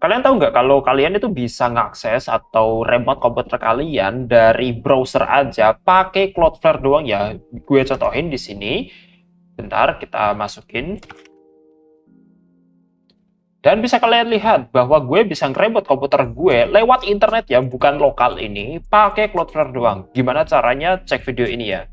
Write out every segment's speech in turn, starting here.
Kalian tahu nggak kalau kalian itu bisa ngakses atau remote komputer kalian dari browser aja pakai Cloudflare doang ya? Gue contohin di sini. Bentar, kita masukin. Dan bisa kalian lihat bahwa gue bisa nge-remote komputer gue lewat internet ya, bukan lokal ini, pakai Cloudflare doang. Gimana caranya? Cek video ini ya.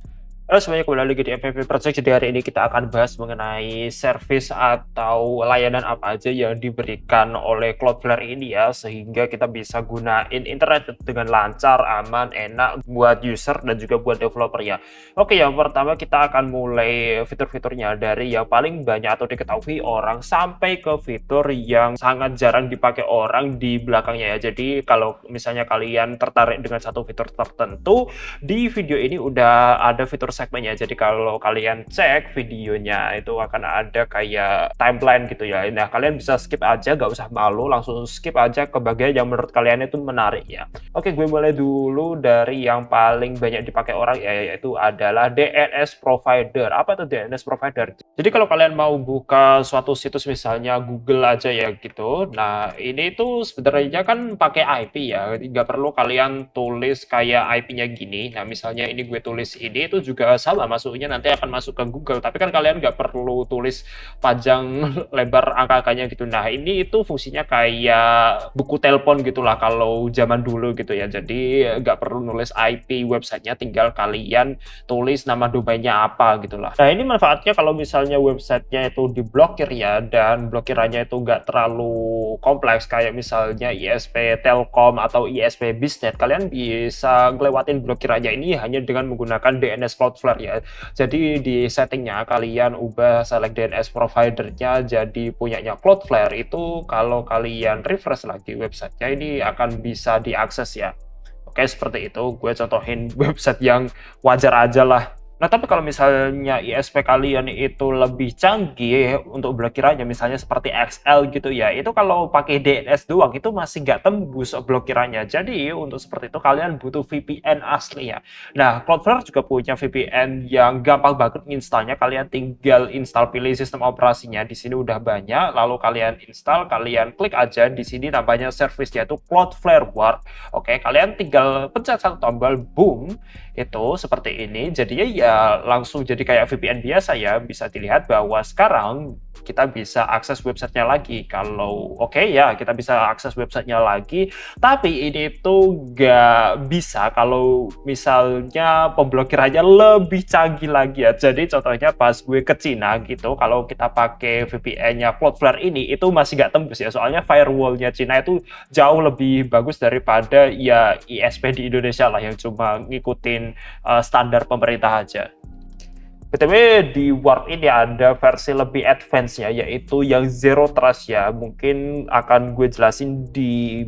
Halo semuanya, kembali lagi di FPV Project. Jadi hari ini kita akan bahas mengenai service atau layanan apa aja yang diberikan oleh Cloudflare ini ya, sehingga kita bisa gunain internet dengan lancar, aman, enak buat user dan juga buat developer ya. Oke, yang pertama kita akan mulai fitur-fiturnya dari yang paling banyak atau diketahui orang sampai ke fitur yang sangat jarang dipakai orang di belakangnya ya. Jadi kalau misalnya kalian tertarik dengan satu fitur tertentu, di video ini udah ada fitur segmennya. Jadi kalau kalian cek videonya itu akan ada kayak timeline gitu ya. Nah, kalian bisa skip aja, gak usah malu, langsung skip aja ke bagian yang menurut kalian itu menarik ya. Oke, gue mulai dulu dari yang paling banyak dipakai orang ya, yaitu adalah DNS provider. Apa itu DNS provider? Jadi kalau kalian mau buka suatu situs misalnya Google aja ya gitu. Nah, ini tuh sebenarnya kan pakai IP ya. Nggak perlu kalian tulis kayak IP-nya gini. Nah, misalnya ini gue tulis ini itu juga sama masuknya nanti akan masuk ke Google. Tapi kan kalian nggak perlu tulis panjang lebar angka-angkanya gitu. Nah, ini itu fungsinya kayak buku telepon gitulah kalau zaman dulu gitu ya. Jadi nggak perlu nulis IP websitenya, tinggal kalian tulis nama domainnya apa gitulah. Nah, ini manfaatnya kalau misalnya websitenya itu diblokir ya, dan blokirannya itu nggak terlalu kompleks kayak misalnya ISP Telkom atau ISP Bisnet, kalian bisa ngelewatin blokirannya ini hanya dengan menggunakan DNS Cloudflare ya. Jadi di settingnya kalian ubah select DNS providernya jadi punyanya Cloudflare, itu kalau kalian refresh lagi websitenya ini akan bisa diakses ya. Oke, seperti itu. Gue contohin website yang wajar aja lah. Nah, tapi kalau misalnya ISP kalian itu lebih canggih untuk blokirannya, misalnya seperti XL gitu ya, itu kalau pakai DNS doang itu masih nggak tembus blokirannya. Jadi untuk seperti itu kalian butuh VPN asli ya. Nah, Cloudflare juga punya VPN yang gampang banget installnya. Kalian tinggal install, pilih sistem operasinya. Di sini udah banyak, lalu kalian install, kalian klik aja di sini namanya service yaitu Cloudflare Work. Oke, kalian tinggal pencet satu tombol, boom, itu seperti ini. Jadinya ya langsung jadi kayak VPN biasa ya. Bisa dilihat bahwa sekarang kita bisa akses websitenya lagi. Kalau oke ya, kita bisa akses websitenya lagi. Tapi ini tuh nggak bisa kalau misalnya pemblokirannya lebih canggih lagi ya. Jadi contohnya pas gue ke Cina gitu, kalau kita pakai VPN-nya Cloudflare ini itu masih nggak tembus ya. Soalnya firewall-nya Cina itu jauh lebih bagus daripada ya ISP di Indonesia lah yang cuma ngikutin standar pemerintah aja. BTW di Warp ini ada versi lebih advance ya, yaitu yang Zero Trust ya. Mungkin akan gue jelasin di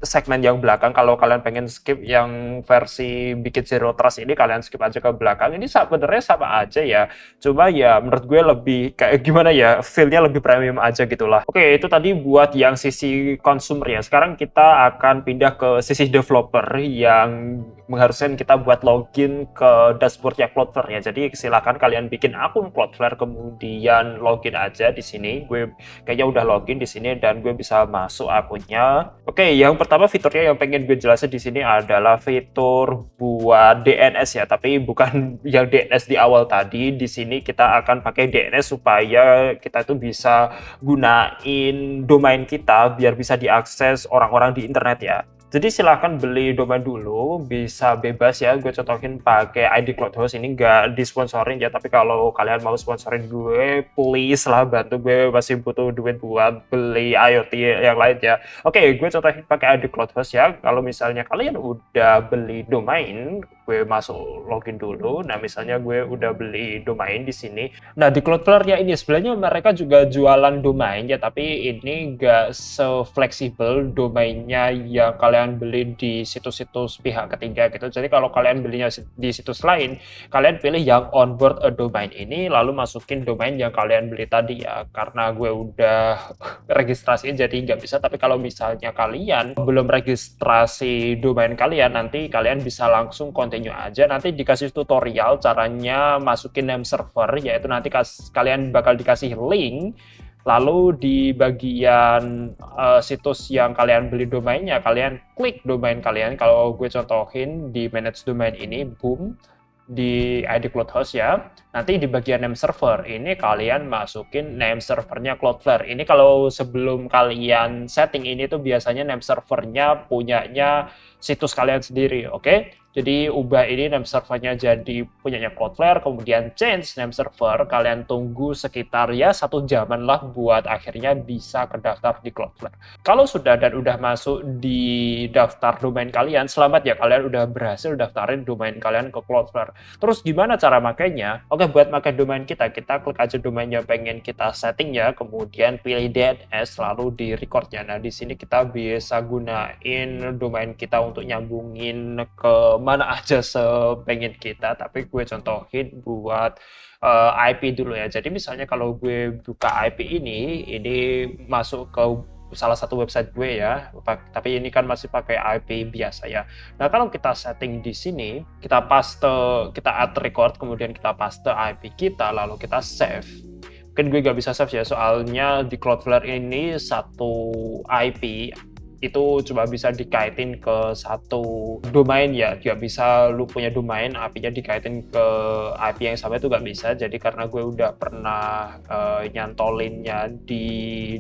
segmen yang belakang. Kalau kalian pengen skip yang versi bikin Zero Trust ini, kalian skip aja ke belakang. Ini sebenarnya sama aja ya, cuma ya menurut gue lebih kayak gimana ya, feel-nya lebih premium aja gitulah. Oke, itu tadi buat yang sisi consumer ya. Sekarang kita akan pindah ke sisi developer yang mengharuskan kita buat login ke dashboardnya Cloudflare ya. Jadi silakan kalian bikin akun Cloudflare, kemudian login aja di sini. Gue kayaknya udah login di sini dan gue bisa masuk akunnya. Oke, yang pertama fiturnya yang pengen gue jelasin di sini adalah fitur buat DNS ya, tapi bukan yang DNS di awal tadi. Di sini kita akan pakai DNS supaya kita itu bisa gunain domain kita biar bisa diakses orang-orang di internet ya. Jadi silahkan beli domain dulu, bisa bebas ya. Gue contohin pakai ID Cloudhost, ini nggak disponsorin ya, tapi kalau kalian mau sponsorin gue, please lah bantu gue, masih butuh duit buat beli IoT yang lain ya. Oke, gue contohin pakai ID Cloudhost ya. Kalau misalnya kalian udah beli domain, gue masuk login dulu. Nah, misalnya gue udah beli domain di sini. Nah, di Cloudflare ya ini sebenarnya mereka juga jualan domain ya, tapi ini nggak se-fleksibel domainnya yang kalian beli di situs-situs pihak ketiga gitu. Jadi kalau kalian belinya di situs lain, kalian pilih yang onboard a domain ini, lalu masukin domain yang kalian beli tadi ya. Karena gue udah registrasi jadi nggak bisa, tapi kalau misalnya kalian belum registrasi domain kalian, nanti kalian bisa langsung continue aja. Nanti dikasih tutorial caranya masukin name server, yaitu nanti kalian bakal dikasih link Lalu di bagian situs yang kalian beli domainnya, kalian klik domain kalian. Kalau gue contohin di manage domain ini, boom, di ID Cloudhost ya. Nanti di bagian name server ini kalian masukin name servernya Cloudflare. Ini kalau sebelum kalian setting ini tuh biasanya name servernya punyanya situs kalian sendiri, oke? Jadi ubah ini name servernya jadi punyanya Cloudflare, kemudian change name server, kalian tunggu sekitar ya 1 jaman lah buat akhirnya bisa terdaftar di Cloudflare. Kalau sudah dan udah masuk di daftar domain kalian, selamat ya, kalian udah berhasil daftarin domain kalian ke Cloudflare. Terus gimana cara makainya? Oke, buat pakai domain kita klik aja domain yang pengen kita setting ya, kemudian pilih DNS, lalu di recordnya. Nah, di sini kita bisa gunain domain kita untuk nyambungin ke mana aja sepengen kita, tapi gue contohin buat IP dulu ya. Jadi misalnya kalau gue buka IP ini masuk ke salah satu website gue ya, tapi ini kan masih pakai IP biasa ya. Nah, kalau kita setting di sini, kita add record, kemudian kita paste IP kita, lalu kita save. Mungkin gue gak bisa save ya, soalnya di Cloudflare ini satu IP itu cuma bisa dikaitin ke satu domain ya, nggak bisa lu punya domain IP-nya dikaitin ke IP yang sama, itu nggak bisa. Jadi karena gue udah pernah nyantolinnya di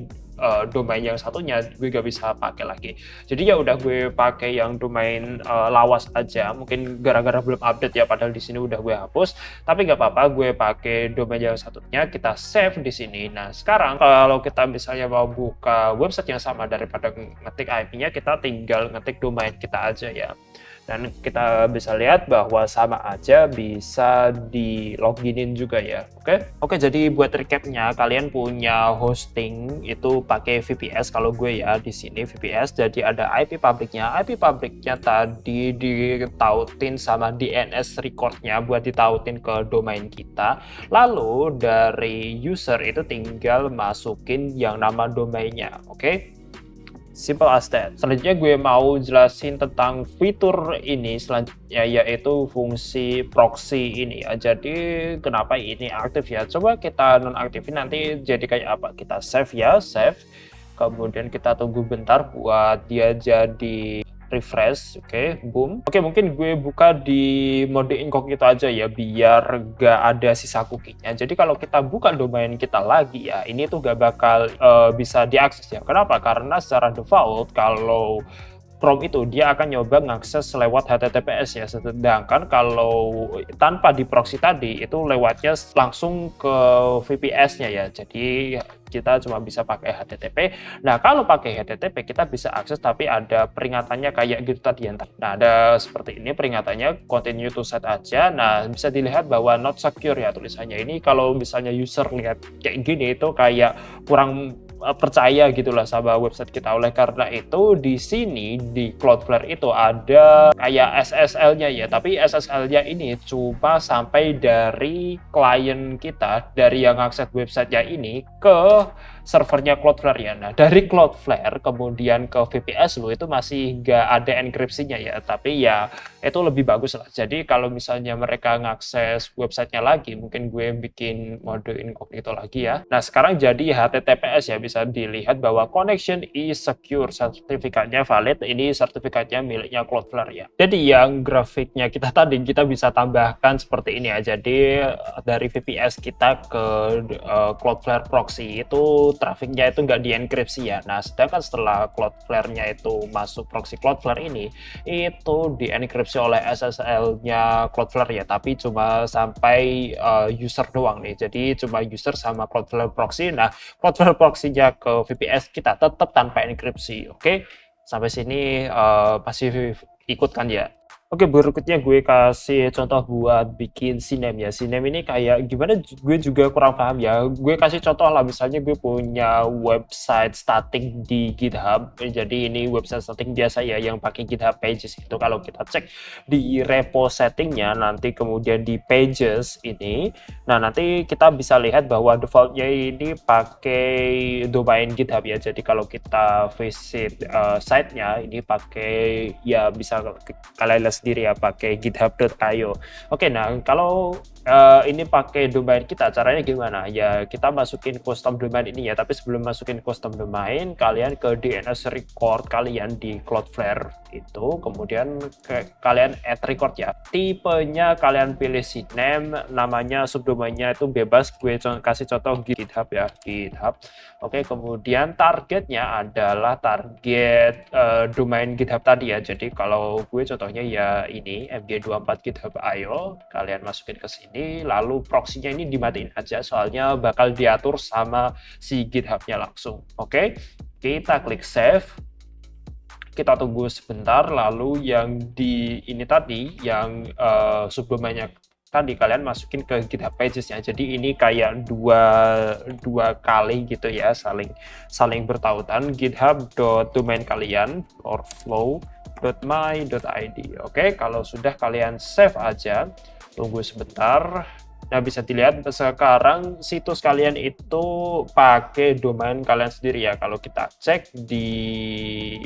domain yang satunya, gue gak bisa pakai lagi. Jadi ya udah gue pakai yang domain lawas aja. Mungkin gara-gara belum update ya, padahal di sini udah gue hapus. Tapi gak apa-apa, gue pakai domain yang satunya, kita save di sini. Nah, sekarang kalau kita misalnya mau buka website yang sama, daripada ngetik IP-nya, kita tinggal ngetik domain kita aja ya. Dan kita bisa lihat bahwa sama aja bisa di loginin juga ya. Oke, jadi buat recapnya, kalian punya hosting itu pakai VPS. Kalau gue ya di sini VPS, jadi ada IP publiknya. IP publiknya tadi ditautin sama DNS recordnya buat ditautin ke domain kita. Lalu dari user itu tinggal masukin yang nama domainnya. Oke? Simple as that. Selanjutnya gue mau jelasin tentang fitur ini selanjutnya, yaitu fungsi proxy ini ya. Jadi kenapa ini aktif ya? Coba kita nonaktifin, nanti jadi kayak apa? Kita save ya, save. Kemudian kita tunggu bentar buat dia jadi refresh. Oke, boom. Oke, mungkin gue buka di mode incognito aja ya, biar gak ada sisa cookie-nya. Jadi kalau kita buka domain kita lagi ya, ini tuh gak bakal bisa diakses ya. Kenapa? Karena secara default kalau Chrome itu dia akan nyoba ngakses lewat HTTPS ya, sedangkan kalau tanpa di proxy tadi itu lewatnya langsung ke VPS-nya ya. Jadi kita cuma bisa pakai HTTP. Nah, kalau pakai HTTP kita bisa akses, tapi ada peringatannya kayak gitu tadi ya. Nah, ada seperti ini peringatannya, continue to set aja. Nah, bisa dilihat bahwa not secure ya tulisannya. Ini kalau misalnya user lihat kayak gini itu kayak kurang percaya gitulah sama website kita. Oleh karena itu di sini di Cloudflare itu ada kayak SSL-nya ya, tapi SSL-nya ini cuma sampai dari klien kita, dari yang akses website-nya ini ke servernya Cloudflare ya. Nah, dari Cloudflare kemudian ke VPS lu itu masih nggak ada enkripsinya ya, tapi ya itu lebih bagus lah. Jadi kalau misalnya mereka ngakses websitenya lagi, mungkin gue bikin mode incognito lagi ya. Nah, sekarang jadi HTTPS ya, bisa dilihat bahwa connection is secure, sertifikatnya valid. Ini sertifikatnya miliknya Cloudflare ya. Jadi yang grafiknya kita tadi kita bisa tambahkan seperti ini ya. Jadi dari VPS kita ke Cloudflare proxy itu trafficnya itu nggak dienkripsi ya. Nah, sedangkan setelah Cloudflare-nya itu masuk proxy Cloudflare ini, itu dienkripsi oleh SSL-nya Cloudflare ya, tapi cuma sampai user doang nih. Jadi cuma user sama Cloudflare proxy. Nah, Cloudflare proxy-nya ke VPS kita tetap tanpa enkripsi. Oke, sampai sini pasti ikut kan ya. Oke, berikutnya gue kasih contoh buat bikin CNAME ya. CNAME ini kayak gimana, gue juga kurang paham ya. Gue kasih contoh lah, misalnya gue punya website static di GitHub. Jadi ini website static biasa ya yang pakai GitHub Pages. Itu kalau kita cek di repo settingnya, nanti kemudian di Pages ini, nah nanti kita bisa lihat bahwa defaultnya ini pakai domain GitHub ya. Jadi kalau kita visit site-nya ini pakai ya, bisa kalian lihat sendiri ya, pakai github.io. Oke, nah kalau ini pakai domain kita, caranya gimana? Ya kita masukin custom domain ini ya, tapi sebelum masukin custom domain, kalian ke DNS record kalian di Cloudflare itu, kemudian kalian add record ya. Tipenya kalian pilih CNAME, namanya subdomainnya itu bebas, gue kasih contoh GitHub ya, GitHub. Oke, kemudian targetnya adalah target domain GitHub tadi ya. Jadi kalau gue contohnya ya ini mg24github.io, kalian masukin ke sini. Lalu proxy-nya ini dimatiin aja, soalnya bakal diatur sama si GitHub-nya langsung. Oke, kita klik save, kita tunggu sebentar. Lalu yang di ini tadi, yang subdomainnya tadi, kalian masukin ke GitHub Pages-nya. Jadi ini kayak dua kali gitu ya, saling bertautan. github.domain kalian flow.my.id. Oke, kalau sudah kalian save aja, tunggu sebentar. Nah, bisa dilihat sekarang situs kalian itu pakai domain kalian sendiri ya. Kalau kita cek di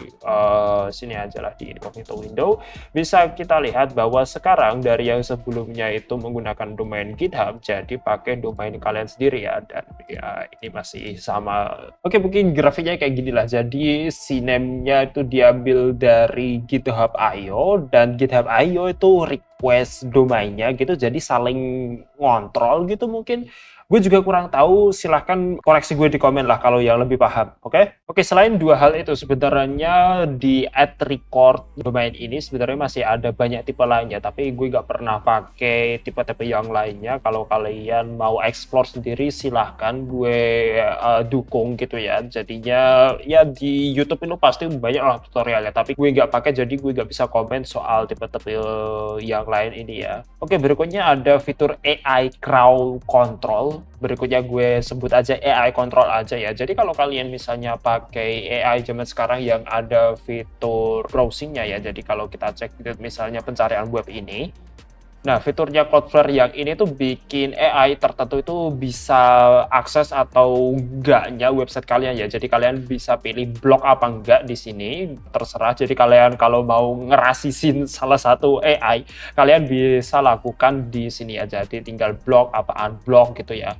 sini aja lah, di incognito window, bisa kita lihat bahwa sekarang dari yang sebelumnya itu menggunakan domain GitHub, jadi pakai domain kalian sendiri ya. Dan ya ini masih sama. Oke, mungkin grafiknya kayak gini lah. Jadi CNAME-nya itu diambil dari GitHub.io, dan GitHub.io itu request domainnya gitu, jadi saling ngontrol gitu mungkin. Gue juga kurang tahu, silahkan koreksi gue di komen lah kalau yang lebih paham. Oke, selain dua hal itu, sebenarnya di add record domain ini sebenarnya masih ada banyak tipe lainnya, tapi gue nggak pernah pakai tipe-tipe yang lainnya. Kalau kalian mau explore sendiri, silahkan, gue dukung gitu ya. Jadinya ya di YouTube itu pasti banyak lah tutorialnya, tapi gue nggak pakai, jadi gue nggak bisa komen soal tipe-tipe yang lain ini ya. Oke, berikutnya ada fitur AI Crowd Control. Berikutnya gue sebut aja AI Control aja ya. Jadi kalau kalian misalnya pakai AI zaman sekarang yang ada fitur browsingnya ya, jadi kalau kita cek misalnya pencarian web ini, nah fiturnya Cloudflare yang ini tuh bikin AI tertentu itu bisa akses atau enggaknya website kalian ya. Jadi kalian bisa pilih blok apa enggak di sini, terserah. Jadi kalian kalau mau ngerasisin salah satu AI, kalian bisa lakukan di sini aja. Jadi tinggal blok apa unblock gitu ya.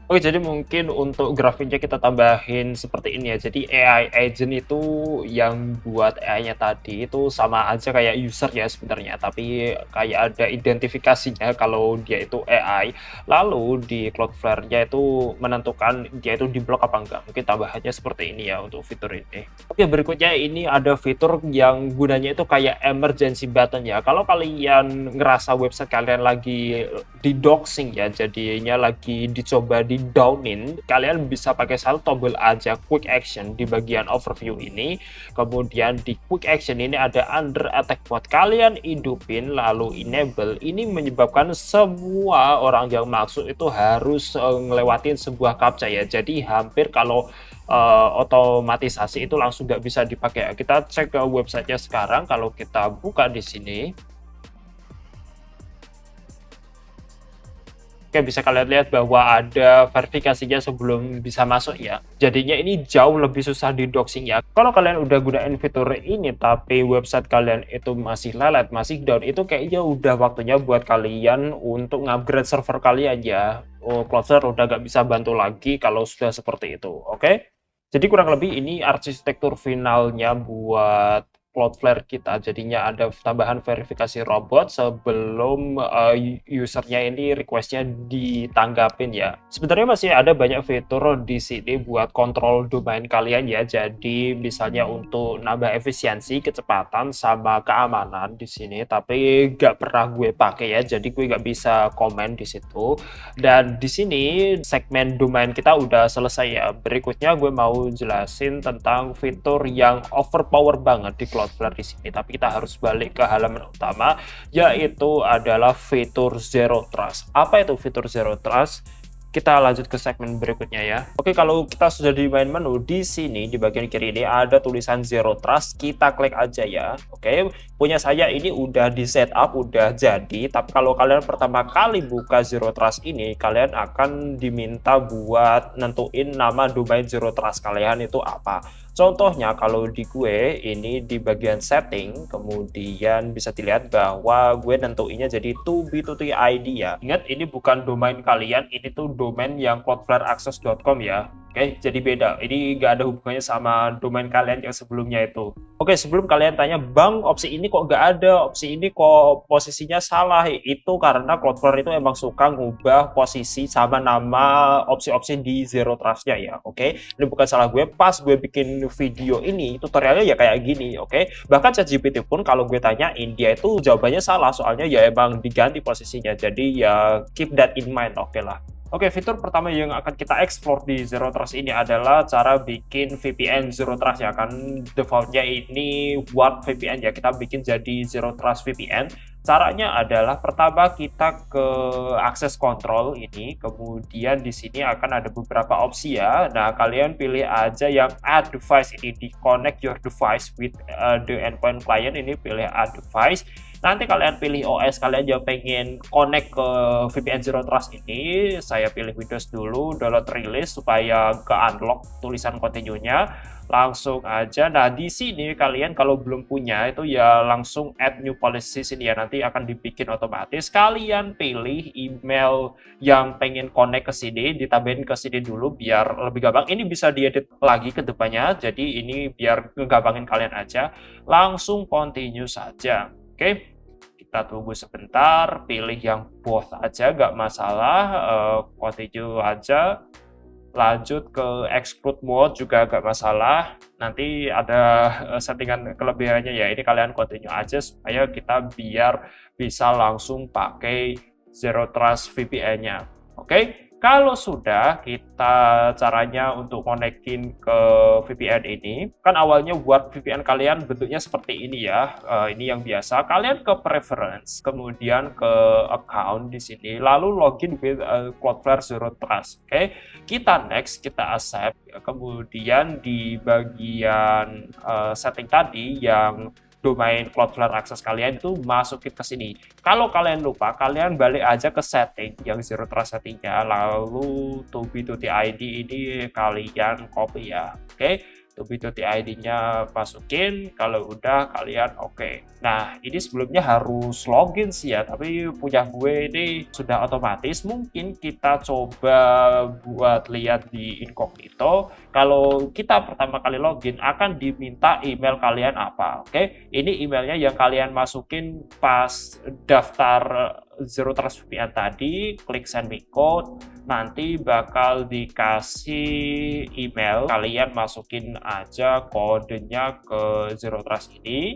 Oke, jadi mungkin untuk grafiknya kita tambahin seperti ini ya. Jadi AI agent itu yang buat AI-nya tadi itu sama aja kayak user ya sebenarnya, tapi kayak ada identifikasinya kalau dia itu AI. Lalu di Cloudflare-nya itu menentukan dia itu di blok apa enggak. Mungkin tambahannya seperti ini ya untuk fitur ini. Oke, berikutnya ini ada fitur yang gunanya itu kayak emergency button ya. Kalau kalian ngerasa website kalian lagi di doxing ya, jadinya lagi dicoba di downin, kalian bisa pakai satu tombol aja, quick action di bagian overview ini. Kemudian di quick action ini ada under attack mode, kalian hidupin lalu enable. Ini menyebabkan semua orang yang masuk itu harus ngelewatin sebuah captcha ya. Jadi hampir kalau otomatisasi itu langsung nggak bisa dipakai. Kita cek ke websitenya sekarang. Kalau kita buka di sini, oke, bisa kalian lihat bahwa ada verifikasinya sebelum bisa masuk ya. Jadinya ini jauh lebih susah di doxing ya. Kalau kalian udah gunain fitur ini tapi website kalian itu masih lelet, masih down, itu kayaknya udah waktunya buat kalian untuk ngupgrade server kalian ya. Cloudflare udah gak bisa bantu lagi kalau sudah seperti itu. Oke, jadi kurang lebih ini arsitektur finalnya buat Cloudflare kita. Jadinya ada tambahan verifikasi robot sebelum usernya ini requestnya ditanggapin ya. Sebenarnya masih ada banyak fitur di sini buat kontrol domain kalian ya. Jadi misalnya untuk nambah efisiensi, kecepatan, sama keamanan di sini, tapi nggak pernah gue pakai ya. Jadi gue nggak bisa komen di situ. Dan di sini segmen domain kita udah selesai ya. Berikutnya gue mau jelasin tentang fitur yang overpower banget di Cloudflare di sini, tapi kita harus balik ke halaman utama, yaitu adalah fitur Zero Trust. Apa itu fitur Zero Trust? Kita lanjut ke segmen berikutnya ya. Oke, kalau kita sudah di main menu, di sini di bagian kiri ini ada tulisan Zero Trust. Kita klik aja ya. Oke, punya saya ini udah di setup, udah jadi. Tapi kalau kalian pertama kali buka Zero Trust ini, kalian akan diminta buat nentuin nama domain Zero Trust kalian itu apa. Contohnya kalau di gue ini di bagian setting, kemudian bisa dilihat bahwa gue nentuinnya jadi to be2t.id ya. Ingat ini bukan domain kalian, ini tuh domain yang cloudflareaccess.com ya. Oke, jadi beda. Ini nggak ada hubungannya sama domain kalian yang sebelumnya itu. Oke, sebelum kalian tanya, Bang, opsi ini kok nggak ada, opsi ini kok posisinya salah, itu karena Cloudflare itu emang suka ngubah posisi sama nama opsi-opsi di Zero Trust-nya ya, oke? Ini bukan salah gue, pas gue bikin video ini, tutorialnya ya kayak gini, oke? Bahkan ChatGPT pun kalau gue tanyain, dia itu jawabannya salah, soalnya ya emang diganti posisinya, jadi ya keep that in mind, oke lah. Oke, fitur pertama yang akan kita explore di Zero Trust ini adalah cara bikin VPN Zero Trust ya, kan defaultnya ini Warp VPN ya, kita bikin jadi Zero Trust VPN. Caranya adalah pertama kita ke akses control ini, kemudian di sini akan ada beberapa opsi ya. Nah, kalian pilih aja yang add device ini, di connect your device with the endpoint client, ini pilih add device. Nanti kalian pilih OS kalian yang pengen connect ke VPN Zero Trust ini. Saya pilih Windows dulu, download release supaya ke unlock tulisan continue-nya. Langsung aja. Nah, di sini kalian kalau belum punya itu ya langsung add new policy sini ya, nanti akan dibikin otomatis. Kalian pilih email yang pengen connect ke sini, ditambahin ke sini dulu biar lebih gampang. Ini bisa diedit lagi ke depannya, jadi ini biar ngegampangin kalian aja. Langsung continue saja. Oke, kita tunggu sebentar, pilih yang both aja, nggak masalah, continue aja, lanjut ke exclude mode juga nggak masalah, nanti ada settingan kelebihannya ya, ini kalian continue aja supaya kita biar bisa langsung pakai Zero Trust VPN-nya. Oke? Kalau sudah, kita caranya untuk konekin ke VPN ini, kan awalnya buat VPN kalian bentuknya seperti ini ya, ini yang biasa. Kalian ke preference, kemudian ke account di sini, lalu login with Cloudflare Zero Trust. Oke, kita next, kita accept, kemudian di bagian setting tadi yang domain Cloudflare Access kalian itu masukin ke sini. Kalau kalian lupa, kalian balik aja ke setting yang Zero Trust settingnya, lalu to be2t.id ini kalian copy ya. Oke, to be2t.id-nya masukin, kalau udah kalian oke. Nah, ini sebelumnya harus login sih ya, tapi punya gue ini sudah otomatis. Mungkin kita coba buat lihat di incognito. Kalau kita pertama kali login akan diminta email kalian apa, oke? Ini emailnya yang kalian masukin pas daftar Zero Trust VPN tadi, klik send me code, nanti bakal dikasih email, kalian masukin aja kodenya ke Zero Trust ini.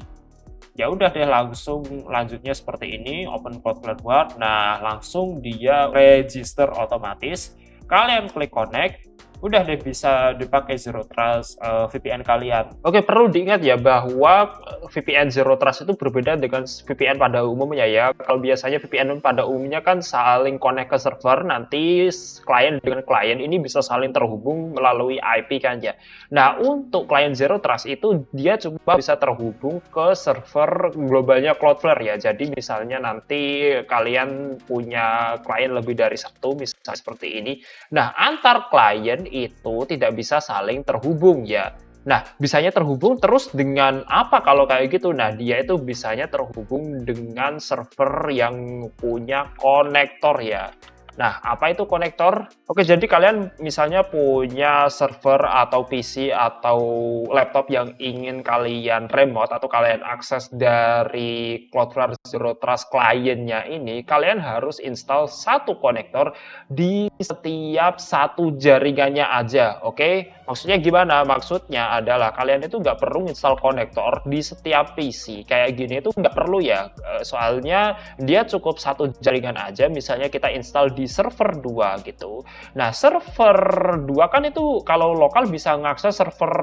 Ya udah deh, langsung lanjutnya seperti ini, open Cloudflare Guard. Nah, langsung dia register otomatis. Kalian klik connect, udah deh bisa dipakai Zero Trust VPN kalian. Oke, perlu diingat ya bahwa VPN Zero Trust itu berbeda dengan VPN pada umumnya ya. Kalau biasanya VPN pada umumnya kan saling connect ke server, nanti klien dengan klien ini bisa saling terhubung melalui IP kan ya. Nah, untuk klien Zero Trust itu dia cuma bisa terhubung ke server globalnya Cloudflare ya. Jadi misalnya nanti kalian punya klien lebih dari satu, misalnya seperti ini. Nah, antar klien itu tidak bisa saling terhubung ya. Nah, bisanya terhubung terus dengan apa kalau kayak gitu? Nah, dia itu bisanya terhubung dengan server yang punya konektor ya. Nah, apa itu konektor? Oke, jadi kalian misalnya punya server atau PC atau laptop yang ingin kalian remote atau kalian akses dari Cloudflare Zero Trust kliennya ini, kalian harus install satu konektor di setiap satu jaringannya aja, oke? Maksudnya gimana? Maksudnya adalah kalian itu nggak perlu install konektor di setiap PC. Kayak gini itu nggak perlu ya, soalnya dia cukup satu jaringan aja, misalnya kita install di server 2 gitu. Nah, server 2 kan itu kalau lokal bisa ngakses server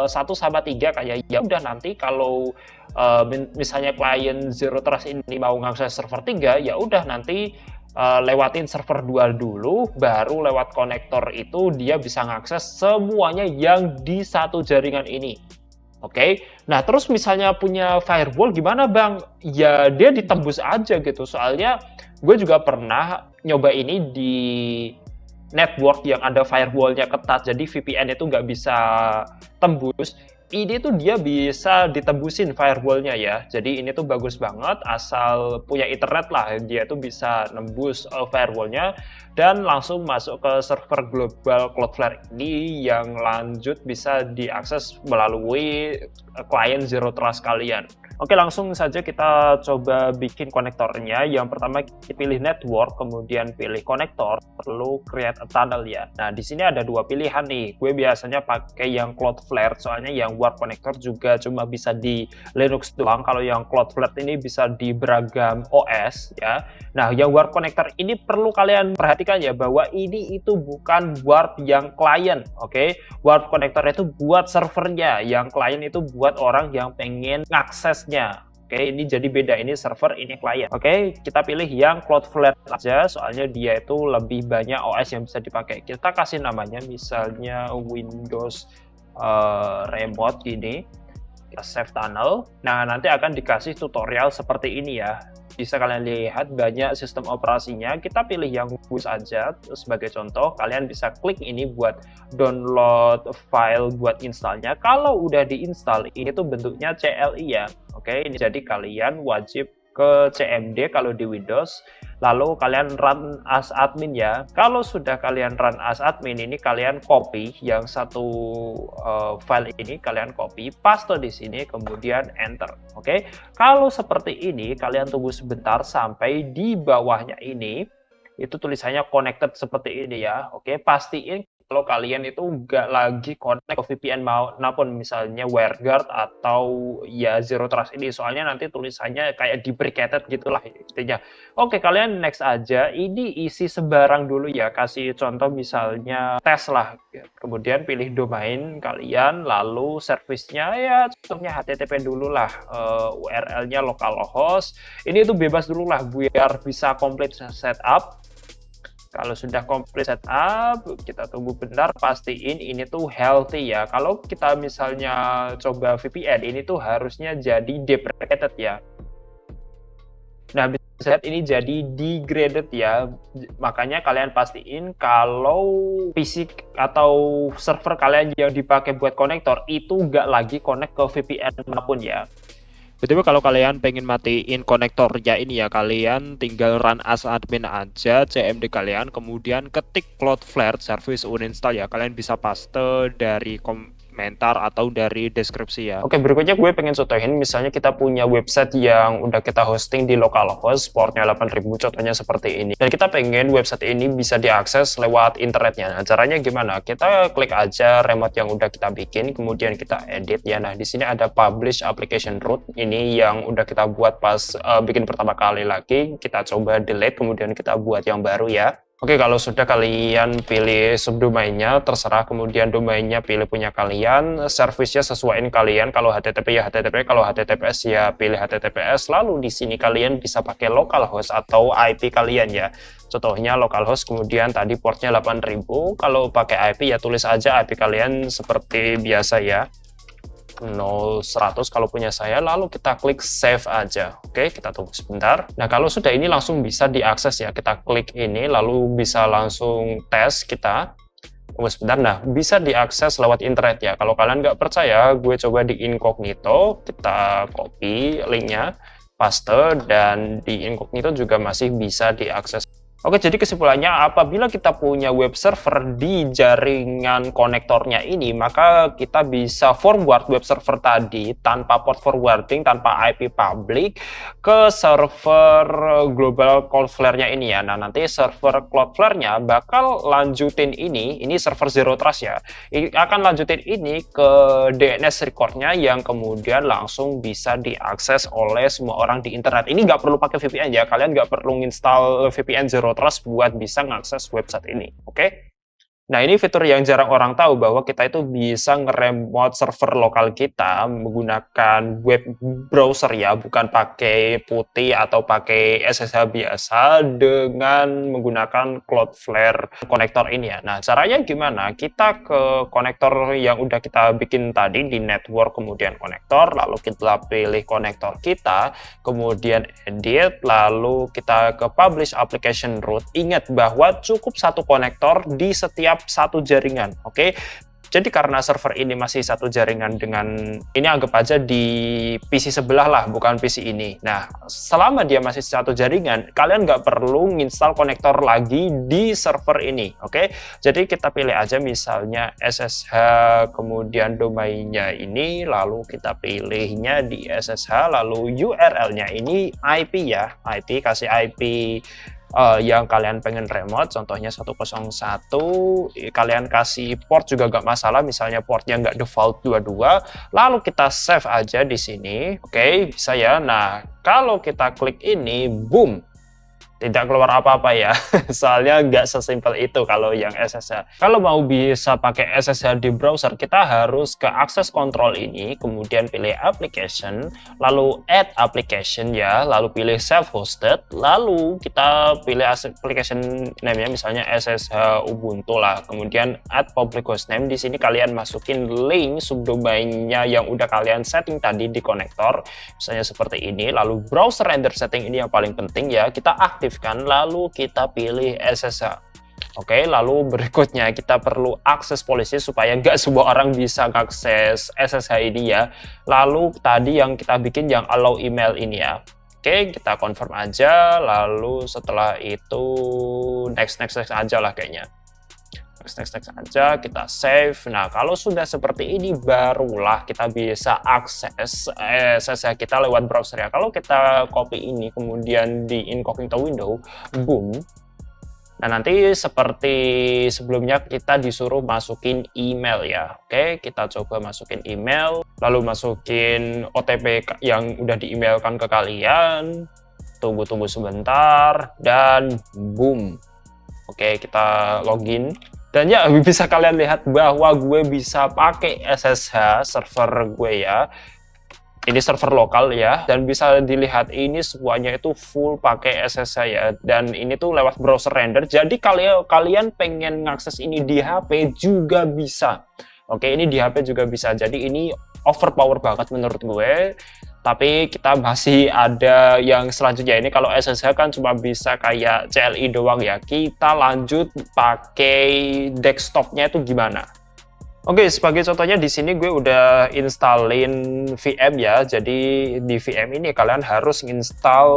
1 sama 3 kayak ya udah, nanti kalau misalnya klien Zero Trust ini mau ngakses server 3, ya udah nanti lewatin server 2 dulu, baru lewat konektor itu dia bisa ngakses semuanya yang di satu jaringan ini. Oke, nah terus misalnya punya firewall gimana Bang? Ya dia ditembus aja gitu, soalnya gue juga pernah nyoba ini di network yang ada firewall-nya ketat, jadi VPN itu nggak bisa tembus, ini tuh dia bisa ditembusin firewall-nya ya. Jadi ini tuh bagus banget, asal punya internet lah, dia tuh bisa nembus firewall-nya dan langsung masuk ke server global Cloudflare ini yang lanjut bisa diakses melalui klien Zero Trust kalian. Oke, langsung saja kita coba bikin konektornya. Yang pertama kita pilih network, kemudian pilih konektor, perlu create a tunnel ya. Nah, di sini ada dua pilihan nih. Gue biasanya pakai yang Cloudflare, soalnya yang Warp Connector juga cuma bisa di Linux doang. Kalau yang Cloudflare ini bisa di beragam OS ya. Nah, yang Warp Connector ini perlu kalian perhatikan ya, bahwa ini itu bukan Warp yang klien, oke? Warp Connector itu buat servernya, yang klien itu buat orang yang pengen ngakses. Oke, ini jadi beda, ini server, ini klien. Oke, kita pilih yang Cloudflare aja, soalnya dia itu lebih banyak OS yang bisa dipakai. Kita kasih namanya misalnya Windows Remote gini. Kita save tunnel. Nah, nanti akan dikasih tutorial seperti ini ya. Bisa kalian lihat banyak sistem operasinya. Kita pilih yang Windows aja sebagai contoh. Kalian bisa klik ini buat download file buat installnya. Kalau udah diinstal, ini tuh bentuknya CLI ya. Oke, ini jadi kalian wajib ke CMD kalau di Windows, lalu kalian run as admin ya. Kalau sudah kalian run as admin, ini kalian copy yang satu file ini, kalian copy, paste di sini, kemudian enter. Oke, kalau seperti ini kalian tunggu sebentar sampai di bawahnya ini itu tulisannya connected seperti ini ya. Oke, pastiin kalau kalian itu nggak lagi connect ke VPN maupun misalnya WireGuard atau ya Zero Trust ini, soalnya nanti tulisannya kayak deprecated gitulah intinya. Oke, kalian next aja. Ini isi sembarang dulu ya, kasih contoh misalnya tes lah, kemudian pilih domain kalian, lalu service-nya ya contohnya HTTP dulu lah, URL-nya localhost. Ini tuh bebas dulu lah biar bisa komplit setup. Kalau sudah komplit setup, kita tunggu bentar, pastiin ini tuh healthy ya. Kalau kita misalnya coba VPN, ini tuh harusnya jadi deprecated ya. Nah, bisa lihat ini jadi degraded ya. Makanya kalian pastiin kalau PC atau server kalian yang dipakai buat konektor itu nggak lagi connect ke VPN manapun ya. Betul, kalau kalian pengen matiin konektornya ini ya, kalian tinggal run as admin aja CMD kalian, kemudian ketik Cloudflare service uninstall ya. Kalian bisa paste dari komentar atau dari deskripsi ya. Oke, berikutnya gue pengen contohin, misalnya kita punya website yang udah kita hosting di localhost, portnya 8000, contohnya seperti ini. Dan kita pengen website ini bisa diakses lewat internetnya. Nah, caranya gimana? Kita klik aja remote yang udah kita bikin, kemudian kita edit ya. Nah, di sini ada publish application root. Ini yang udah kita buat pas bikin pertama kali lagi. Kita coba delete, kemudian kita buat yang baru ya. Oke, kalau sudah kalian pilih subdomainnya, terserah, kemudian domainnya pilih punya kalian, service-nya sesuaiin kalian, kalau HTTP ya HTTP, kalau HTTPS ya pilih HTTPS, lalu di sini kalian bisa pakai localhost atau IP kalian ya. Contohnya localhost, kemudian tadi portnya 8000, kalau pakai IP ya tulis aja IP kalian seperti biasa ya. 0100 kalau punya saya, lalu kita klik save aja. Oke, kita tunggu sebentar. Nah, kalau sudah ini langsung bisa diakses ya, kita klik ini lalu bisa langsung tes kita. Tunggu sebentar. Nah, bisa diakses lewat internet ya. Kalau kalian nggak percaya, gue coba di incognito, kita copy linknya, paste, dan di incognito juga masih bisa diakses. Oke, jadi kesimpulannya apabila kita punya web server di jaringan konektornya ini, maka kita bisa forward web server tadi tanpa port forwarding, tanpa IP public ke server global Cloudflare-nya ini ya. Nah, nanti server Cloudflare-nya bakal lanjutin ini server Zero Trust ya, akan lanjutin ini ke DNS record-nya yang kemudian langsung bisa diakses oleh semua orang di internet. Ini nggak perlu pakai VPN ya, kalian nggak perlu install VPN Zero Trust buat bisa mengakses website ini. Oke? Nah, ini fitur yang jarang orang tahu bahwa kita itu bisa nge-remote server lokal kita menggunakan web browser ya, bukan pakai putih atau pakai SSH biasa dengan menggunakan Cloudflare konektor ini ya. Nah, caranya gimana? Kita ke konektor yang udah kita bikin tadi di network, kemudian konektor, lalu kita pilih konektor kita, kemudian edit, lalu kita ke publish application route. Ingat bahwa cukup satu konektor di setiap satu jaringan, oke? Jadi karena server ini masih satu jaringan dengan ini, anggap aja di PC sebelah lah, bukan PC ini. Nah, selama dia masih satu jaringan, kalian nggak perlu nginstal konektor lagi di server ini, oke? Jadi kita pilih aja misalnya SSH, kemudian domainnya ini, lalu kita pilihnya di SSH, lalu URL-nya ini IP ya, IP, kasih IP yang kalian pengen remote, contohnya 101, kalian kasih port juga gak masalah, misalnya portnya nggak default 22, lalu kita save aja di sini, oke, bisa ya. Nah, kalau kita klik ini, boom, tidak keluar apa-apa ya, soalnya nggak sesimpel itu kalau yang SSH. Kalau mau bisa pakai SSH di browser, kita harus ke access control ini, kemudian pilih application, lalu add application ya, lalu pilih self hosted, lalu kita pilih application name-nya misalnya SSH Ubuntu lah, kemudian add public host name. Di sini kalian masukin link subdomainnya yang udah kalian setting tadi di konektor, misalnya seperti ini, lalu browser render setting ini yang paling penting ya, kita aktifkan, lalu kita pilih SSH. Oke, lalu berikutnya kita perlu akses polisi supaya nggak semua orang bisa akses SSH ini ya. Lalu tadi yang kita bikin yang allow email ini ya. Oke, kita confirm aja, lalu setelah itu next aja lah kayaknya. Next aja, kita save. Nah, kalau sudah seperti ini barulah kita bisa akses SSH kita lewat browser ya. Kalau kita copy ini kemudian di incognito window, boom. Nah, nanti seperti sebelumnya kita disuruh masukin email ya. Oke, kita coba masukin email, lalu masukin OTP yang udah di-emailkan ke kalian. Tunggu sebentar dan boom. Oke, kita login. Dan ya, bisa kalian lihat bahwa gue bisa pakai SSH server gue ya. Ini server lokal ya, dan bisa dilihat ini semuanya itu full pakai SSH ya. Dan ini tuh lewat browser render. Jadi kalian pengen ngakses ini di HP juga bisa. Oke, ini di HP juga bisa. Jadi ini overpower banget menurut gue. Tapi kita masih ada yang selanjutnya. Ini kalau SSH kan cuma bisa kayak CLI doang ya. Kita lanjut pakai desktopnya itu gimana? Oke, sebagai contohnya di sini gue udah installin VM ya. Jadi di VM ini kalian harus install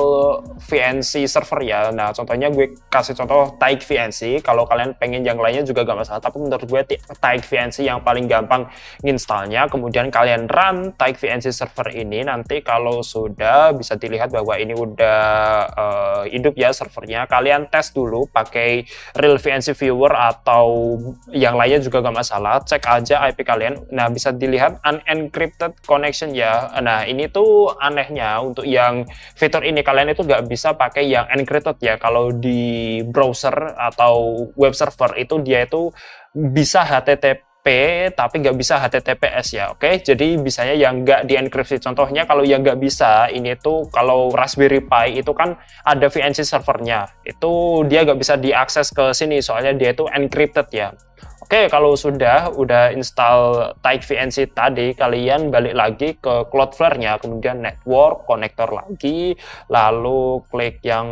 VNC server ya. Nah, contohnya gue kasih contoh Taik VNC. Kalau kalian pengen yang lainnya juga gak masalah. Tapi menurut gue Taik VNC yang paling gampang installnya. Kemudian kalian run Taik VNC server ini. Nanti kalau sudah bisa dilihat bahwa ini udah hidup ya servernya. Kalian tes dulu pakai Real VNC Viewer atau yang lainnya juga gak masalah. Cek aja IP kalian. Nah, bisa dilihat unencrypted connection ya. Nah, ini tuh anehnya untuk yang fitur ini kalian itu nggak bisa pakai yang encrypted ya. Kalau di browser atau web server itu dia itu bisa HTTP tapi nggak bisa HTTPS ya. Oke, jadi bisanya yang nggak dienkripsi. Contohnya kalau yang nggak bisa ini tuh kalau Raspberry Pi itu kan ada VNC servernya, itu dia nggak bisa diakses ke sini soalnya dia itu encrypted ya. Oke, kalau sudah install Taik VNC tadi, kalian balik lagi ke Cloudflare-nya, kemudian network, konektor lagi, lalu klik yang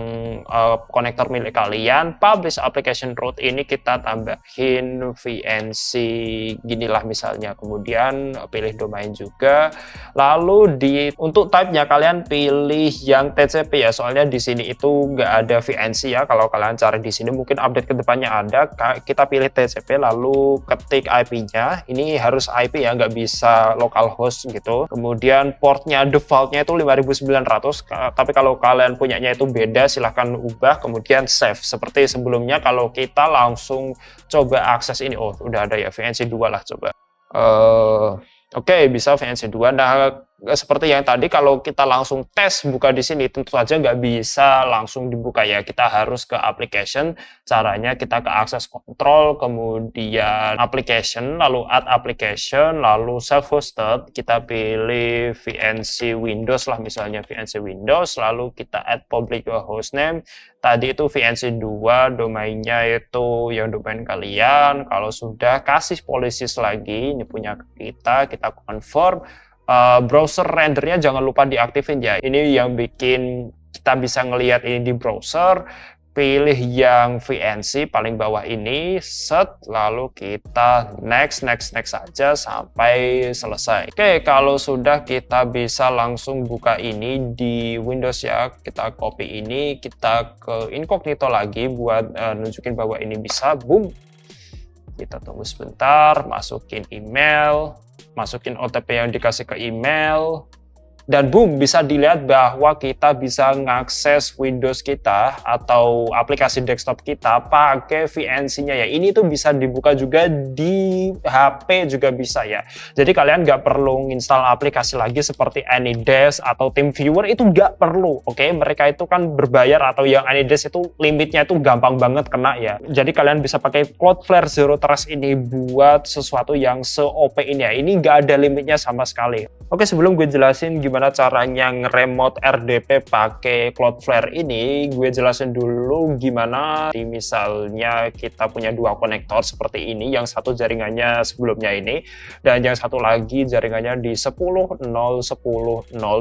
konektor milik kalian, publish application route, ini kita tambahin VNC ginilah misalnya, kemudian pilih domain juga, lalu untuk type-nya kalian pilih yang TCP ya, soalnya di sini itu nggak ada VNC ya. Kalau kalian cari di sini mungkin update kedepannya ada, kita pilih TCP lalu ketik IP-nya. Ini harus IP ya, nggak bisa localhost gitu. Kemudian portnya defaultnya itu 5900, tapi kalau kalian punyanya itu beda silahkan ubah. Kemudian save seperti sebelumnya. Kalau kita langsung coba akses ini, oh udah ada ya VNC 2 lah, coba Oke, bisa VNC 2. Nah, seperti yang tadi, kalau kita langsung tes buka di sini, tentu saja nggak bisa langsung dibuka ya. Kita harus ke application. Caranya kita ke access control, kemudian application, lalu add application, lalu self-hosted. Kita pilih VNC Windows lah, misalnya VNC Windows, lalu kita add public hostname. Tadi itu VNC 2, domainnya itu yang domain kalian. Kalau sudah, kasih policies lagi, ini punya kita confirm. Browser rendernya jangan lupa diaktifin ya. Ini yang bikin kita bisa ngelihat ini di browser. Pilih yang VNC paling bawah ini, set, lalu kita next saja sampai selesai. Oke, kalau sudah, kita bisa langsung buka ini di Windows ya. Kita copy ini, kita ke incognito lagi buat nunjukin bahwa ini bisa. Boom. Kita tunggu sebentar, masukin email, masukin OTP yang dikasih ke email, dan boom, bisa dilihat bahwa kita bisa mengakses Windows kita atau aplikasi desktop kita pakai VNC-nya ya. Ini tuh bisa dibuka juga di HP juga bisa ya. Jadi kalian nggak perlu install aplikasi lagi seperti AnyDesk atau TeamViewer, itu nggak perlu. Oke, mereka itu kan berbayar, atau yang AnyDesk itu limitnya itu gampang banget kena ya. Jadi kalian bisa pakai Cloudflare Zero Trust ini buat sesuatu yang se-OP ini ya. Ini nggak ada limitnya sama sekali. Oke, sebelum gue jelasin gimana caranya nge-remote RDP pakai Cloudflare ini, gue jelasin dulu gimana misalnya kita punya dua konektor seperti ini, yang satu jaringannya sebelumnya ini, dan yang satu lagi jaringannya di 10.0.10.0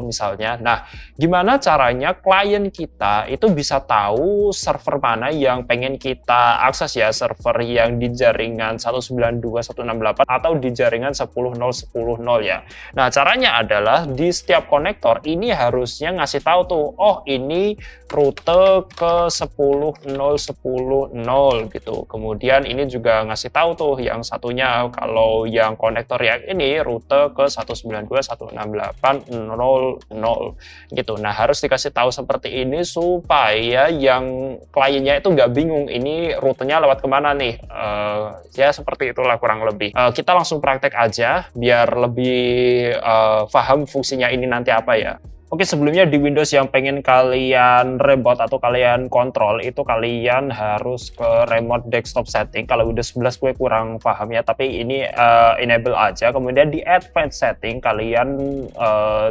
misalnya. Nah, gimana caranya klien kita itu bisa tahu server mana yang pengen kita akses ya, server yang di jaringan 192.168 atau di jaringan 10.0.10.0 ya. Nah, caranya adalah di setiap konektor ini harusnya ngasih tahu tuh, oh ini rute ke 10.0.10.0 gitu. Kemudian ini juga ngasih tahu tuh yang satunya, kalau yang konektor yang ini rute ke 192.168.0.0 gitu. Nah, harus dikasih tahu seperti ini supaya yang kliennya itu nggak bingung ini rutenya lewat kemana nih. Ya seperti itulah kurang lebih. Kita langsung praktek aja biar lebih paham fungsinya ini nanti apa ya. Oke, sebelumnya di Windows yang pengen kalian remote atau kalian kontrol, itu kalian harus ke remote desktop setting. Kalau Windows 11 gue kurang paham ya, tapi ini enable aja. Kemudian di advanced setting kalian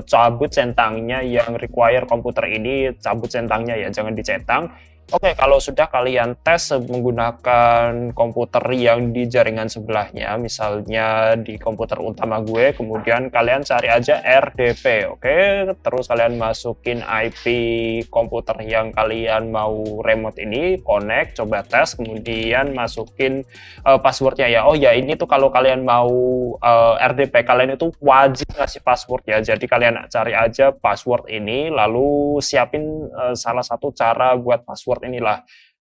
cabut centangnya yang require komputer ini, cabut centangnya ya, jangan dicentang. Oke, kalau sudah kalian tes menggunakan komputer yang di jaringan sebelahnya, misalnya di komputer utama gue, kemudian kalian cari aja RDP, oke? Terus kalian masukin IP komputer yang kalian mau remote ini, connect, coba tes, kemudian masukin passwordnya ya. Oh ya, ini tuh kalau kalian mau RDP, kalian itu wajib ngasih password ya. Jadi kalian cari aja password ini, lalu siapin salah satu cara buat password inilah,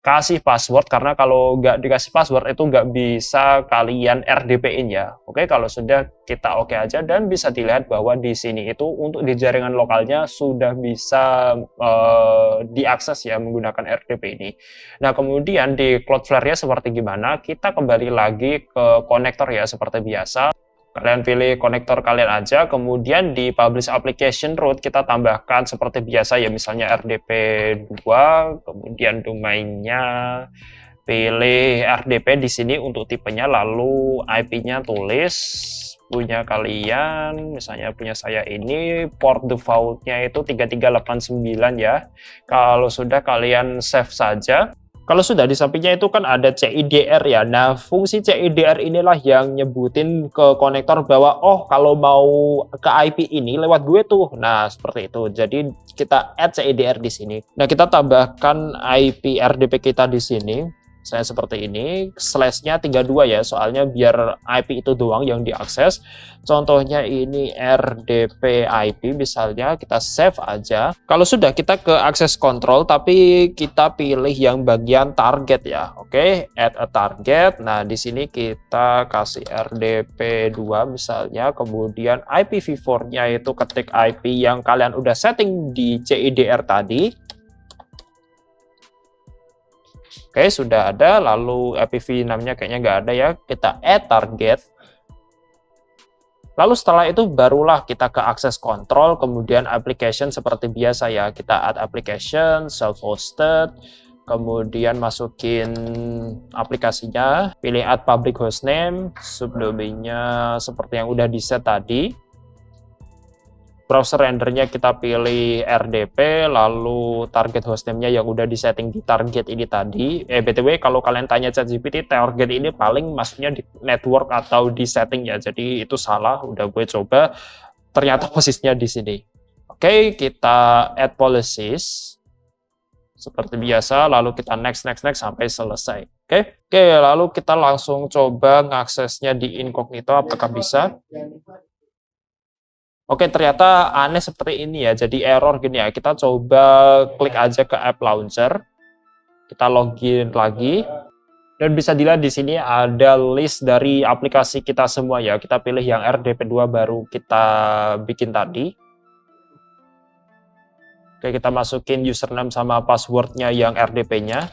kasih password, karena kalau nggak dikasih password itu nggak bisa kalian RDP-in ya. Oke, kalau sudah, kita oke aja, dan bisa dilihat bahwa di sini itu untuk di jaringan lokalnya sudah bisa diakses ya menggunakan RDP ini. Nah, kemudian di Cloudflare-nya seperti gimana, kita kembali lagi ke konektor ya seperti biasa. Kalian pilih konektor kalian aja, kemudian di publish application root kita tambahkan seperti biasa ya, misalnya RDP 2, kemudian domainnya pilih RDP di sini untuk tipenya, lalu IP-nya tulis punya kalian, misalnya punya saya ini, port default-nya itu 3389 ya. Kalau sudah, kalian save saja. Kalau sudah, di sampingnya itu kan ada CIDR ya. Nah, fungsi CIDR inilah yang nyebutin ke konektor bahwa, oh kalau mau ke IP ini lewat gue tuh. Nah, seperti itu. Jadi kita add CIDR di sini. Nah, kita tambahkan IP RDP kita di sini. Saya seperti ini, slash-nya 32 ya, soalnya biar IP itu doang yang diakses. Contohnya ini RDP IP, misalnya kita save aja. Kalau sudah, kita ke access control, tapi kita pilih yang bagian target ya. Oke, add a target. Nah, di sini kita kasih RDP 2 misalnya, kemudian IPv4-nya itu ketik IP yang kalian udah setting di CIDR tadi. Oke, sudah ada, lalu IPv6-nya kayaknya nggak ada ya, kita add target. Lalu setelah itu barulah kita ke akses control, kemudian application seperti biasa ya. Kita add application, self-hosted, kemudian masukin aplikasinya, pilih add public hostname, subdomainnya seperti yang udah di set tadi. Browser rendernya kita pilih RDP, lalu target hostname-nya yang udah disetting di target ini tadi. BTW kalau kalian tanya ChatGPT, target ini paling maksudnya di network atau di setting ya. Jadi itu salah, udah gue coba, ternyata posisinya di sini. Oke, kita add policies seperti biasa, lalu kita next sampai selesai. Oke, lalu kita langsung coba ngaksesnya di incognito, apakah bisa? Oke, ternyata aneh seperti ini ya, jadi error gini ya. Kita coba klik aja ke app launcher, kita login lagi, dan bisa dilihat di sini ada list dari aplikasi kita semua ya. Kita pilih yang RDP2 baru kita bikin tadi. Oke, kita masukin username sama passwordnya yang RDP-nya.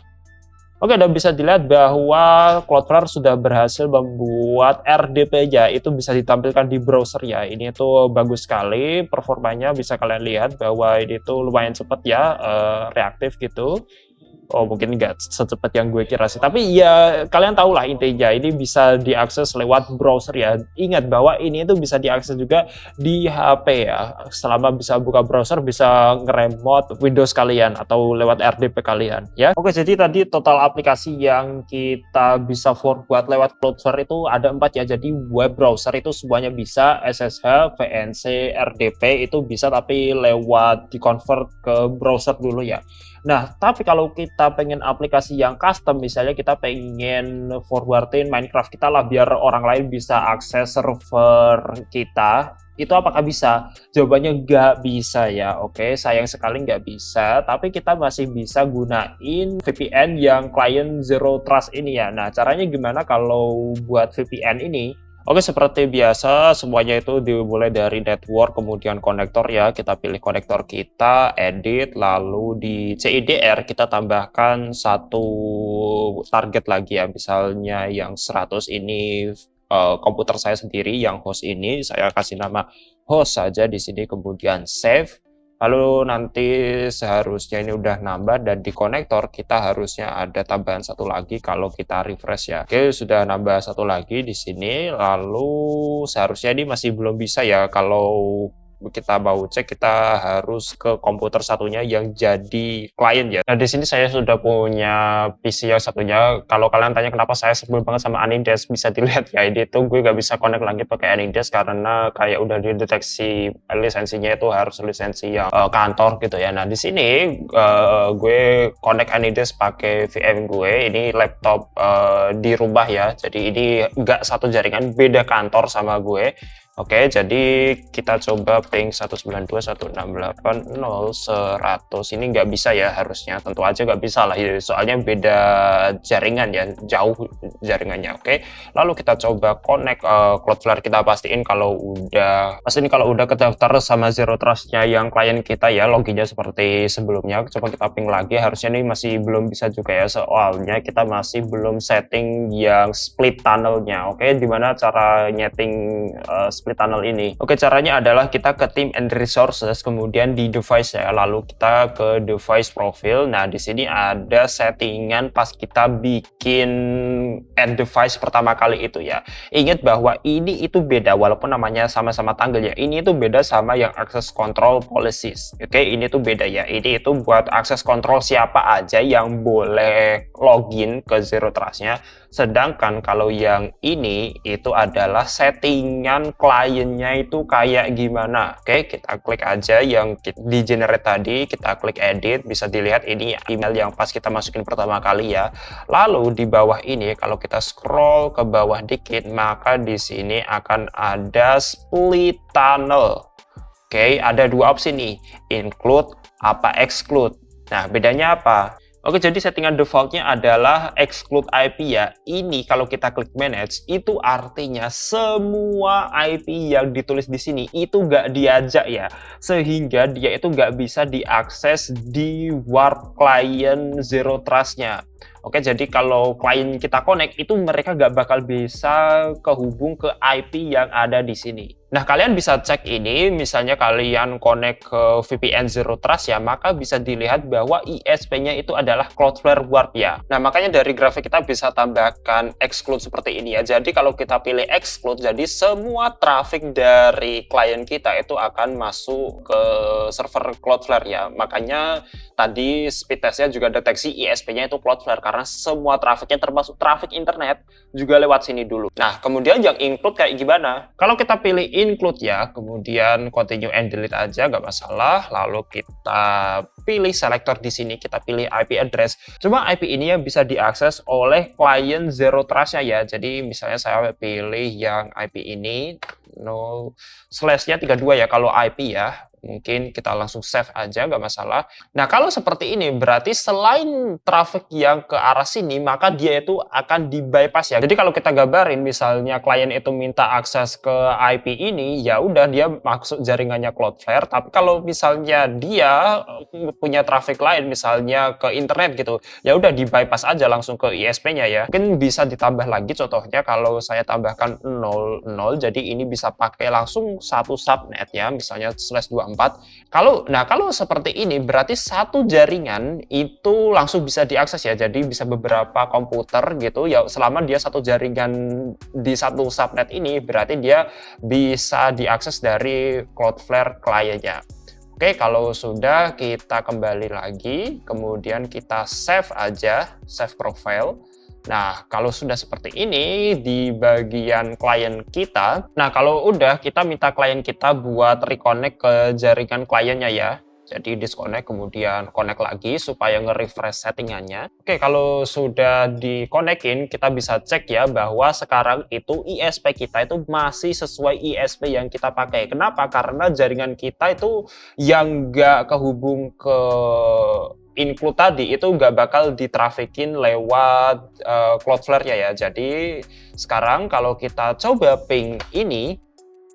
Oke, dan bisa dilihat bahwa Cloudflare sudah berhasil membuat RDP-nya itu bisa ditampilkan di browser ya. Ini tuh bagus sekali, performanya bisa kalian lihat bahwa ini tuh lumayan cepat ya, reaktif gitu. Oh, mungkin nggak secepat yang gue kira sih, tapi ya kalian tahu lah intinya ini bisa diakses lewat browser ya. Ingat bahwa ini itu bisa diakses juga di HP ya. Selama bisa buka browser, bisa nge-remote Windows kalian atau lewat RDP kalian ya. Oke, jadi tadi total aplikasi yang kita bisa forward lewat Cloudflare itu ada 4 ya. Jadi web browser itu semuanya bisa, SSH, VNC, RDP itu bisa, tapi lewat di-convert ke browser dulu ya. Nah, tapi kalau kita pengen aplikasi yang custom, misalnya kita pengen forwardin Minecraft kita lah biar orang lain bisa akses server kita, itu apakah bisa? Jawabannya nggak bisa ya. Oke, sayang sekali nggak bisa, tapi kita masih bisa gunain VPN yang client Zero Trust ini ya. Nah, caranya gimana kalau buat VPN ini? Oke, seperti biasa semuanya itu dimulai dari network, kemudian konektor ya. Kita pilih konektor kita, edit, lalu di CIDR kita tambahkan satu target lagi ya. Misalnya yang 100 ini komputer saya sendiri, yang host ini saya kasih nama host saja di sini, kemudian save. Lalu nanti seharusnya ini udah nambah, dan di konektor kita harusnya ada tambahan satu lagi kalau kita refresh ya. Oke, sudah nambah satu lagi di sini. Lalu seharusnya ini masih belum bisa ya. Kalau kita mau cek, kita harus ke komputer satunya yang jadi klien ya. Nah, di sini saya sudah punya PC yang satunya. Kalau kalian tanya kenapa saya sebel banget sama Anydesk, bisa dilihat ya, ini tuh gue gak bisa connect lagi pakai Anydesk karena kayak udah dideteksi lisensinya itu harus lisensi yang kantor gitu ya. Nah, di sini gue connect Anydesk pakai VM gue. Ini laptop di rumah ya. Jadi ini nggak satu jaringan, beda kantor sama gue. Oke, jadi kita coba ping 192.168.0.100. Ini nggak bisa ya harusnya, tentu aja nggak bisa lah ya, soalnya beda jaringan ya, jauh jaringannya. Oke, lalu kita coba connect Cloudflare, kita pastiin kalau udah kedaftar sama Zero Trust-nya yang klien kita ya, loginnya seperti sebelumnya. Coba kita ping lagi, harusnya ini masih belum bisa juga ya, soalnya kita masih belum setting yang split tunnel-nya. Oke, dimana cara nyeting split tunnel ini? Oke, caranya adalah kita ke team and resources, kemudian di device ya, lalu kita ke device profile. Nah, di sini ada settingan pas kita bikin add device pertama kali itu ya. Ingat bahwa ini itu beda, walaupun namanya sama-sama tanggal ya, ini itu beda sama yang access control policies. Oke, ini tuh beda ya. Ini itu buat access control siapa aja yang boleh login ke Zero Trust-nya. Sedangkan kalau yang ini itu adalah settingan kliennya itu kayak gimana. Oke, kita klik aja yang di generate tadi, kita klik edit, bisa dilihat ini email yang pas kita masukin pertama kali ya. Lalu di bawah ini kalau kita scroll ke bawah dikit, maka di sini akan ada split tunnel. Oke, ada dua opsi nih, include apa exclude. Nah, bedanya apa? Oke, jadi settingan defaultnya adalah exclude IP ya. Ini kalau kita klik manage, itu artinya semua IP yang ditulis di sini itu nggak diajak ya. Sehingga dia itu nggak bisa diakses di warp client Zero Trust-nya. Oke, jadi kalau klien kita connect itu mereka nggak bakal bisa kehubung ke IP yang ada di sini. Nah, kalian bisa cek ini, misalnya kalian connect ke VPN Zero Trust ya, maka bisa dilihat bahwa ISP-nya itu adalah Cloudflare Warp ya. Nah, makanya dari grafik kita bisa tambahkan exclude seperti ini ya. Jadi kalau kita pilih exclude, jadi semua traffic dari klien kita itu akan masuk ke server Cloudflare ya. Makanya tadi speed testnya juga deteksi ISP-nya itu Cloudflare karena semua trafficnya termasuk traffic internet juga lewat sini dulu. Nah, kemudian yang include kayak gimana? Kalau kita pilih include ya, kemudian continue and delete aja, nggak masalah. Lalu kita pilih selector di sini, kita pilih IP address. Cuma IP ini yang bisa diakses oleh klien Zero Trust-nya ya. Jadi misalnya saya pilih yang IP ini, no slash-nya 32 ya kalau IP ya. Mungkin kita langsung save aja, nggak masalah. Nah, kalau seperti ini, berarti selain traffic yang ke arah sini, maka dia itu akan di-bypass ya. Jadi kalau kita gambarin, misalnya klien itu minta akses ke IP ini, ya udah dia masuk jaringannya Cloudflare. Tapi kalau misalnya dia punya traffic lain, misalnya ke internet gitu, ya udah di-bypass aja langsung ke ISP-nya ya. Mungkin bisa ditambah lagi, contohnya kalau saya tambahkan 00, jadi ini bisa pakai langsung satu subnet ya, misalnya /24. Kalau seperti ini berarti satu jaringan itu langsung bisa diakses ya. Jadi bisa beberapa komputer gitu ya, selama dia satu jaringan di satu subnet ini berarti dia bisa diakses dari Cloudflare kliennya. Oke, kalau sudah kita kembali lagi, kemudian kita save aja, save profile. Nah, kalau sudah seperti ini di bagian klien kita, nah kalau udah kita minta klien kita buat reconnect ke jaringan kliennya ya. Jadi disconnect kemudian connect lagi supaya nge-refresh settingannya. Oke, kalau sudah di-connectin, kita bisa cek ya bahwa sekarang itu ISP kita itu masih sesuai ISP yang kita pakai. Kenapa? Karena jaringan kita itu yang nggak kehubung ke include tadi itu nggak bakal ditrafikin lewat Cloudflare ya. Jadi sekarang kalau kita coba ping ini,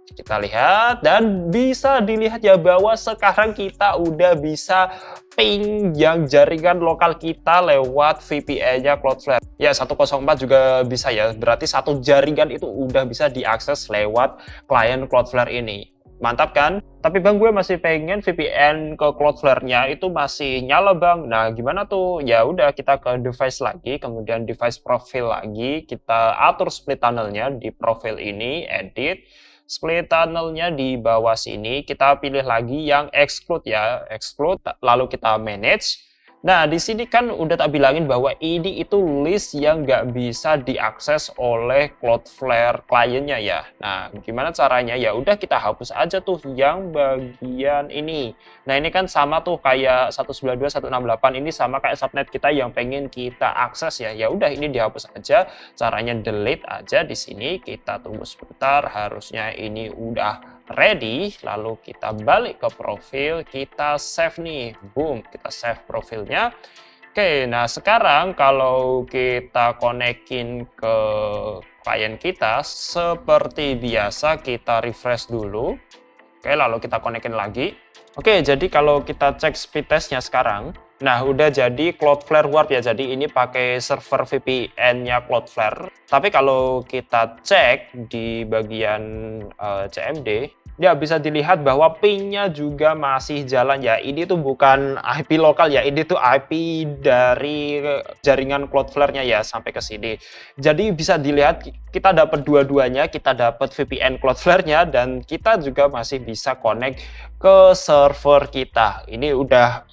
kita lihat dan bisa dilihat ya bahwa sekarang kita udah bisa ping yang jaringan lokal kita lewat VPN-nya Cloudflare. Ya 104 juga bisa ya, berarti satu jaringan itu udah bisa diakses lewat klien Cloudflare ini. Mantap kan? Tapi bang, gue masih pengen VPN ke Cloudflare-nya itu masih nyala bang. Nah gimana tuh? Ya udah kita ke device lagi, kemudian device profile lagi, kita atur split tunnel-nya di profile ini, edit. Split tunnel-nya di bawah sini, kita pilih lagi yang exclude ya, exclude, lalu kita manage. Nah, di sini kan udah tak bilangin bahwa ini itu list yang nggak bisa diakses oleh Cloudflare kliennya ya. Nah, gimana caranya? Ya udah kita hapus aja tuh yang bagian ini. Nah, ini kan sama tuh kayak 192.168, ini sama kayak subnet kita yang pengen kita akses ya. Ya udah ini dihapus aja. Caranya delete aja di sini. Kita tunggu sebentar, harusnya ini udah ready, lalu kita balik ke profil, kita save nih, boom, kita save profilnya. Oke, nah sekarang kalau kita konekin ke klien kita, seperti biasa kita refresh dulu. Oke, lalu kita konekin lagi. Oke, jadi kalau kita cek speed testnya sekarang, nah udah jadi Cloudflare Warp ya, jadi ini pakai server VPN-nya Cloudflare. Tapi kalau kita cek di bagian CMD, ya bisa dilihat bahwa ping-nya juga masih jalan ya. Ini tuh bukan IP lokal ya, ini tuh IP dari jaringan Cloudflare-nya ya sampai ke sini. Jadi bisa dilihat kita dapat dua-duanya, kita dapat VPN Cloudflare-nya dan kita juga masih bisa connect ke server kita. Ini udah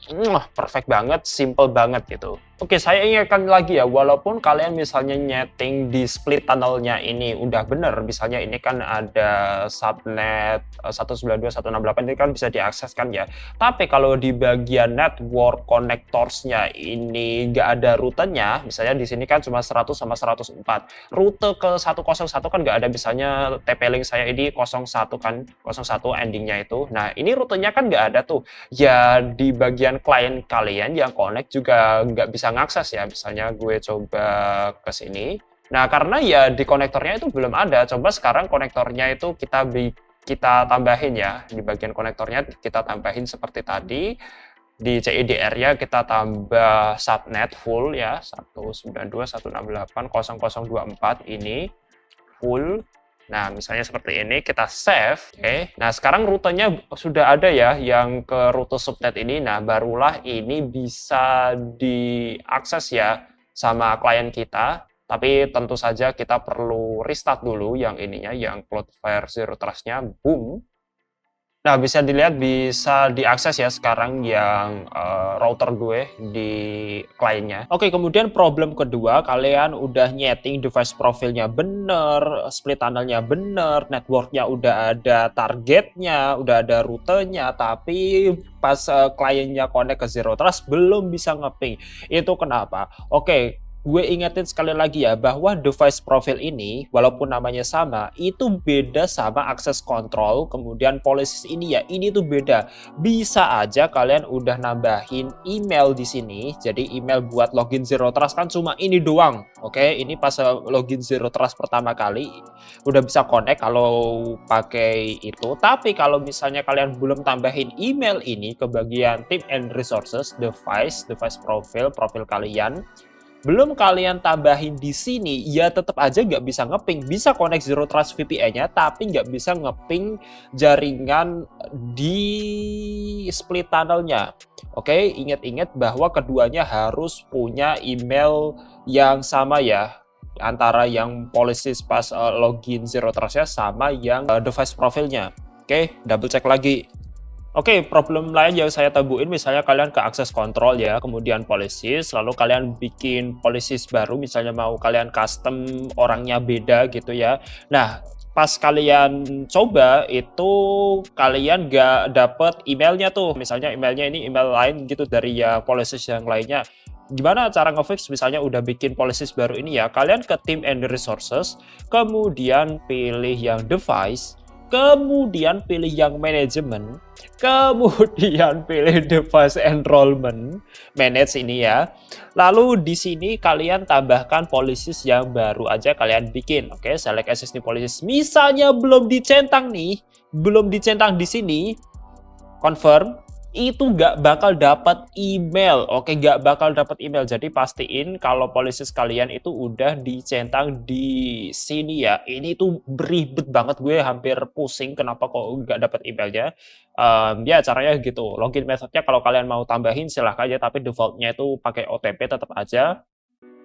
perfect banget, simple banget gitu. Oke, saya ingatkan lagi ya, walaupun kalian misalnya nyeting di split tunnel-nya ini udah bener, misalnya ini kan ada subnet 192.168, ini kan bisa diakses kan ya. Tapi kalau di bagian network connectors-nya ini nggak ada rutenya, misalnya di sini kan cuma 100 sama 104. Rute ke 101 kan nggak ada, misalnya TP-Link saya ini 01 kan, 01 endingnya itu. Nah, ini rutenya kan nggak ada tuh. Ya di bagian klien kalian yang connect juga nggak bisa ngakses ya, misalnya gue coba ke sini. Nah, karena ya di konektornya itu belum ada. Coba sekarang konektornya itu kita tambahin ya. Di bagian konektornya kita tambahin seperti tadi. Di CIDR-nya kita tambah subnet full ya, 192.168.0024 ini full. Nah, misalnya seperti ini, kita save. Oke. Nah, sekarang rutenya sudah ada ya yang ke rute subnet ini. Nah, barulah ini bisa diakses ya sama klien kita. Tapi tentu saja kita perlu restart dulu yang ininya, yang Cloudflare Zero Trust-nya. Boom. Nah, bisa dilihat bisa diakses ya sekarang yang router gue di kliennya. Oke, kemudian problem kedua, kalian udah nyeting device profilnya bener, split tunnelnya bener, networknya udah ada targetnya, udah ada rutenya, tapi pas kliennya connect ke Zero Trust belum bisa ngeping. Itu kenapa? Oke, gue ingetin sekali lagi ya, bahwa device profile ini, walaupun namanya sama, itu beda sama akses control, kemudian policies ini ya, ini tuh beda. Bisa aja kalian udah nambahin email di sini, jadi email buat login Zero Trust kan cuma ini doang. Oke, ini pas login Zero Trust pertama kali, udah bisa connect kalau pakai itu. Tapi kalau misalnya kalian belum tambahin email ini ke bagian team and resources, device profile kalian, belum kalian tambahin di sini, ya tetap aja nggak bisa ngeping. Bisa connect Zero Trust VPN-nya, tapi nggak bisa ngeping jaringan di split tunnel-nya. Oke, ingat-ingat bahwa keduanya harus punya email yang sama ya, antara yang policies pas login Zero Trust-nya sama yang device profile-nya. Oke, double check lagi. Oke, problem lain yang saya temuin, misalnya kalian ke akses kontrol ya, kemudian policies, lalu kalian bikin policies baru, misalnya mau kalian custom orangnya beda gitu ya. Nah, pas kalian coba itu kalian nggak dapet emailnya tuh, misalnya emailnya ini email lain gitu dari ya policies yang lainnya. Gimana cara ngefix? Misalnya udah bikin policies baru ini ya, kalian ke team and resources, kemudian pilih yang device, kemudian pilih yang manajemen, kemudian pilih device enrollment, manage ini ya. Lalu di sini kalian tambahkan policies yang baru aja kalian bikin. Oke, select existing policies. Misalnya belum dicentang nih, belum dicentang di sini, confirm, itu nggak bakal dapat email. Oke, nggak bakal dapat email. Jadi pastiin kalau policies kalian itu udah dicentang di sini ya. Ini tuh beribet banget, gue hampir pusing kenapa kok nggak dapat emailnya. Ya caranya gitu. Login methodnya kalau kalian mau tambahin silahkan aja, tapi defaultnya itu pakai OTP tetap aja.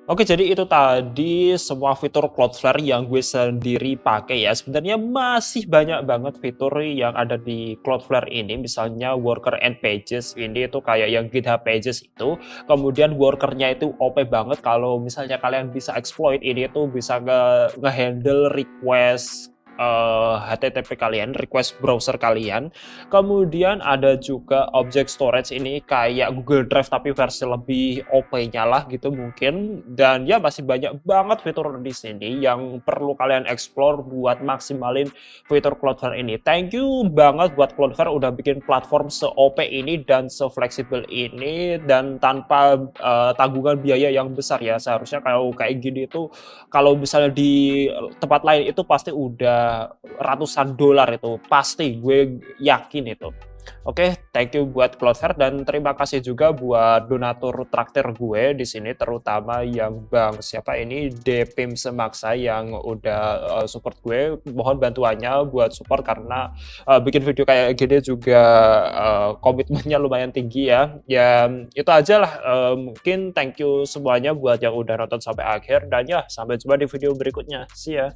Oke, jadi itu tadi semua fitur Cloudflare yang gue sendiri pakai ya. Sebenarnya masih banyak banget fitur yang ada di Cloudflare ini. Misalnya worker and pages, ini itu kayak yang GitHub Pages itu. Kemudian workernya itu OP banget, kalau misalnya kalian bisa exploit ini itu bisa nge-handle request HTTP kalian, request browser kalian. Kemudian ada juga object storage, ini kayak Google Drive tapi versi lebih OP-nya lah gitu mungkin. Dan ya masih banyak banget fitur di sini yang perlu kalian explore buat maksimalin fitur Cloudflare ini. Thank you banget buat Cloudflare udah bikin platform se-OP ini dan se-fleksibel ini dan tanpa tanggungan biaya yang besar ya. Seharusnya kalau kayak gini itu kalau misalnya di tempat lain itu pasti udah ratusan dolar, itu pasti, gue yakin itu. Oke, thank you buat Cloudflare dan terima kasih juga buat donatur traktir gue di sini, terutama yang Bang siapa ini Depim Semaksa yang udah support gue. Mohon bantuannya buat support karena bikin video kayak gini juga komitmennya lumayan tinggi ya. Ya itu aja lah. Mungkin thank you semuanya buat yang udah nonton sampai akhir dan ya sampai jumpa di video berikutnya. See ya.